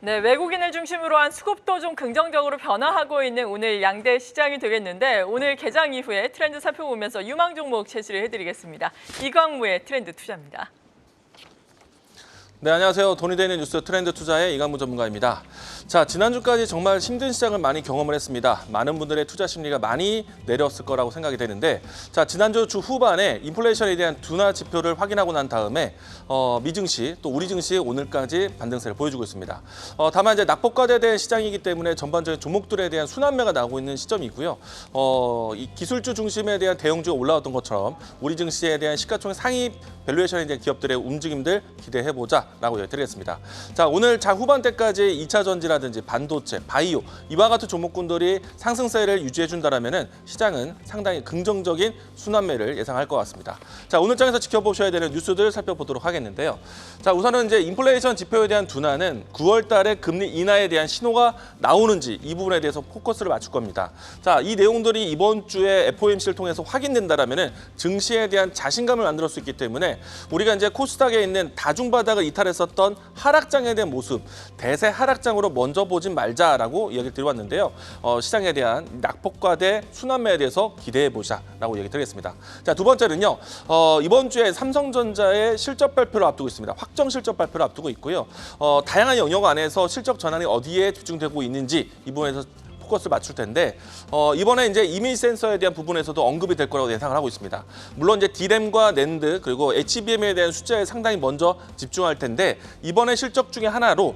네, 외국인을 중심으로 한 수급도 좀 긍정적으로 변화하고 있는 오늘 양대 시장이 되겠는데 오늘 개장 이후에 트렌드 살펴보면서 유망 종목 제시를 해드리겠습니다. 이광무의 트렌드 투자입니다. 네, 안녕하세요. 돈이 되는 뉴스 트렌드 투자의 이광무 전문가입니다. 자, 지난주까지 정말 힘든 시장을 많이 경험을 했습니다. 많은 분들의 투자 심리가 많이 내렸을 거라고 생각이 되는데, 자, 지난주 주 후반에 인플레이션에 대한 둔화 지표를 확인하고 난 다음에 미증시 또 우리 증시 오늘까지 반등세를 보여주고 있습니다. 다만 이제 낙폭과대된 시장이기 때문에 전반적인 종목들에 대한 순환매가 나오고 있는 시점이고요. 이 기술주 중심에 대한 대형주가 올라왔던 것처럼 우리 증시에 대한 시가총액 상위 밸류에이션에 대한 기업들의 움직임들 기대해보자라고 드리겠습니다. 자, 오늘 후반대까지 2차 전지라든지 반도체, 바이오 이와 같은 종목군들이 상승세를 유지해준다라면은 시장은 상당히 긍정적인 순환매를 예상할 것 같습니다. 자, 오늘 장에서 지켜보셔야 되는 뉴스들 살펴보도록 하겠는데요. 자, 우선은 이제 인플레이션 지표에 대한 둔화는 9월달에 금리 인하에 대한 신호가 나오는지 이 부분에 대해서 포커스를 맞출 겁니다. 자, 이 내용들이 이번 주에 FOMC를 통해서 확인된다라면은 증시에 대한 자신감을 만들 수 있기 때문에 우리가 이제 코스닥에 있는 다중바닥을 이탈했었던 하락장에 대한 모습, 대세 하락장으로 먼저 보진 말자라고 이야기를 드려왔는데요. 시장에 대한 낙폭과대 순환매에 대해서 기대해보자라고 얘기 드리겠습니다. 자, 두 번째는요. 이번 주에 삼성전자의 실적 발표를 앞두고 있습니다. 확정 실적 발표를 앞두고 있고요. 다양한 영역 안에서 실적 전환이 어디에 집중되고 있는지 이 부분에서 포커스를 맞출 텐데 이번에 이제 이미지 센서에 대한 부분에서도 언급이 될 거라고 예상을 하고 있습니다. 물론 이제 D램과 낸드 그리고 HBM에 대한 숫자에 상당히 먼저 집중할 텐데 이번에 실적 중에 하나로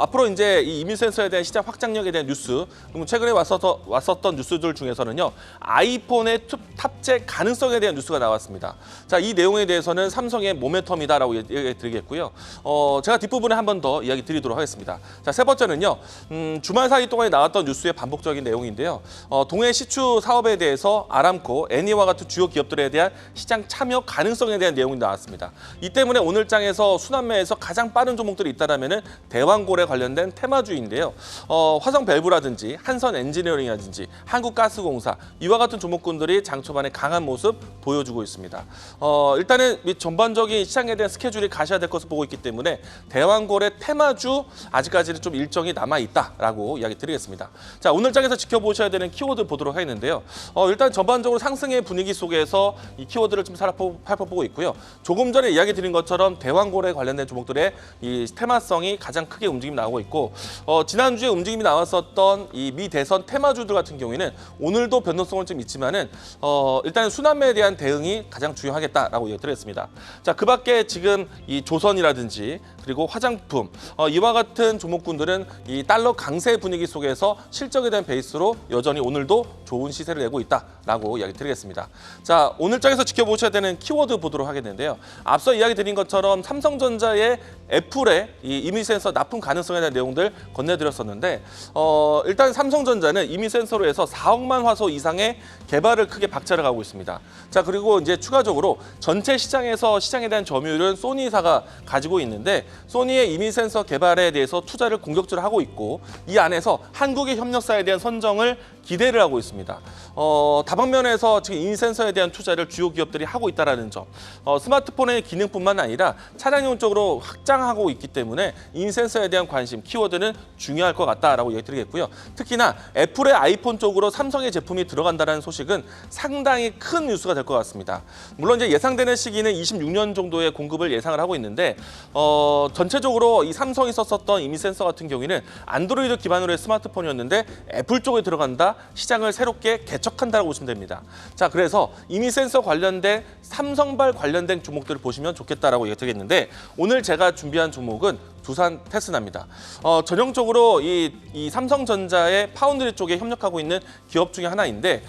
앞으로 이제 이 이미지 센서에 대한 시장 확장력에 대한 뉴스, 그리고 최근에 왔었던 뉴스들 중에서는요 아이폰의 탑재 가능성에 대한 뉴스가 나왔습니다. 자, 이 내용에 대해서는 삼성의 모멘텀이다라고 얘기 드리겠고요. 제가 뒷부분에 한 번 더 이야기 드리도록 하겠습니다. 자, 세 번째는요 주말 사이 동안에 나왔던 뉴스의 반복적인 내용인데요. 동해 시추 사업에 대해서 아람코, 애니와 같은 주요 기업들에 대한 시장 참여 가능성에 대한 내용이 나왔습니다. 이 때문에 오늘 장에서 순환매에서 가장 빠른 종목들이 있다라면은 대왕골에 관련된 테마주인데요. 화성 밸브라든지 한선 엔지니어링이라든지 한국가스공사 이와 같은 종목군들이 장 초반에 강한 모습 보여주고 있습니다. 일단은 전반적인 시장에 대한 스케줄이 가셔야 될 것을 보고 있기 때문에 대왕골의 테마주 아직까지는 좀 일정이 남아 있다라고 이야기 드리겠습니다. 자, 오늘 장에서 지켜보셔야 되는 키워드 보도록 하겠는데요. 일단 전반적으로 상승의 분위기 속에서 이 키워드를 좀 살펴보고 있고요. 조금 전에 이야기 드린 것처럼 대왕골에 관련된 종목들의 이 테마성이 가장 크게 움직임이 나오고 있고 지난주에 움직임이 나왔었던 이 미 대선 테마주들 같은 경우에는 오늘도 변동성은 좀 있지만은 일단 순환매에 대한 대응이 가장 중요하겠다라고 이야기 드렸습니다. 자, 그 밖에 지금 이 조선이라든지 그리고 화장품 이와 같은 종목군들은 이 달러 강세 분위기 속에서 실적에 대한 베이스로 여전히 오늘도 좋은 시세를 내고 있다라고 이야기 드리겠습니다. 자, 오늘 장에서 지켜보셔야 되는 키워드 보도록 하겠는데요. 앞서 이야기 드린 것처럼 삼성전자의 애플의 이 이미지 센서 납품 가능성에 대한 내용들 건네드렸었는데 일단 삼성전자는 이미지 센서로 해서 4억만 화소 이상의 개발을 크게 박차를 가고 있습니다. 자, 그리고 이제 추가적으로 전체 시장에서 시장에 대한 점유율은 소니사가 가지고 있는데 소니의 이미지 센서 개발에 대해서 투자를 공격적으로 하고 있고 이 안에서 한국의 협력사에 대한 선정을 기대를 하고 있습니다. 다방면에서 지금 이미지 센서에 대한 투자를 주요 기업들이 하고 있다는 점, 스마트폰의 기능뿐만 아니라 차량용 쪽으로 확장하고 있기 때문에 이미지 센서에 대한 관심, 키워드는 중요할 것 같다라고 얘기드리겠고요. 특히나 애플의 아이폰 쪽으로 삼성의 제품이 들어간다는 소식은 상당히 큰 뉴스가 될 것 같습니다. 물론 이제 예상되는 시기는 26년 정도의 공급을 예상을 하고 있는데 전체적으로 이 삼성이 썼었던 이미지 센서 같은 경우에는 안드로이드 기반으로의 스마트폰이었는데 애플 쪽에 들어간다, 시장을 새롭게 개척한다고 보시면 됩니다. 자, 그래서 이미지 센서 관련된 삼성발 관련된 종목들을 보시면 좋겠다라고 얘기드리겠는데 오늘 제가 준비한 종목은 두산 테스나입니다. 전형적으로 이 삼성전자의 파운드리 쪽에 협력하고 있는 기업 중에 하나인데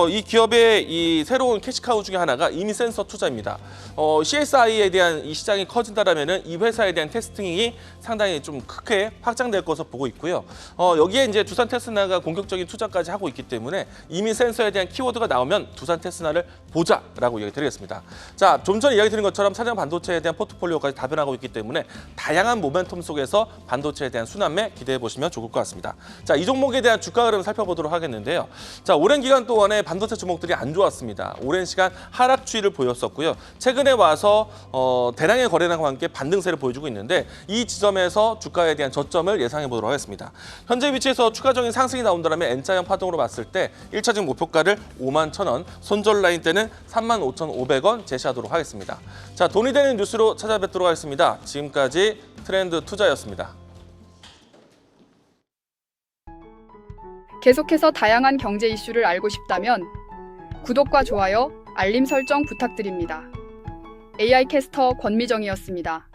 이 기업의 이 새로운 캐시카우 중에 하나가 이미지 센서 투자입니다. CSI에 대한 이 시장이 커진다라면은 이 회사에 대한 테스팅이 상당히 좀 크게 확장될 것으로 보고 있고요. 여기에 이제 두산 테스나가 공격적인 투자까지 하고 있기 때문에 이미지 센서에 대한 키워드가 나오면 두산 테스나를 보자라고 얘기 드리겠습니다. 자, 좀 전에 이야기 드린 것처럼 차량 반도체에 대한 포트폴리오까지 다변하고 있기 때문에 다양한 모멘텀 텀 속에서 반도체에 대한 순환매 기대해 보시면 좋을 것 같습니다. 자, 이 종목에 대한 주가 흐름 살펴보도록 하겠는데요. 자, 오랜 기간 동안에 반도체 종목들이 안 좋았습니다. 오랜 시간 하락 추이를 보였었고요. 최근에 와서 대량의 거래량과 함께 반등세를 보여주고 있는데 이 지점에서 주가에 대한 저점을 예상해 보도록 하겠습니다. 현재 위치에서 추가적인 상승이 나온다면 N자형 파동으로 봤을 때 1차적 목표가를 51,000원, 손절 라인 때는 35,500원 제시하도록 하겠습니다. 자, 돈이 되는 뉴스로 찾아뵙도록 하겠습니다. 지금까지 트렌드 투자였습니다. 계속해서 다양한 경제 이슈를 알고 싶다면 구독과 좋아요, 알림 설정 부탁드립니다. AI 캐스터 권미정이었습니다.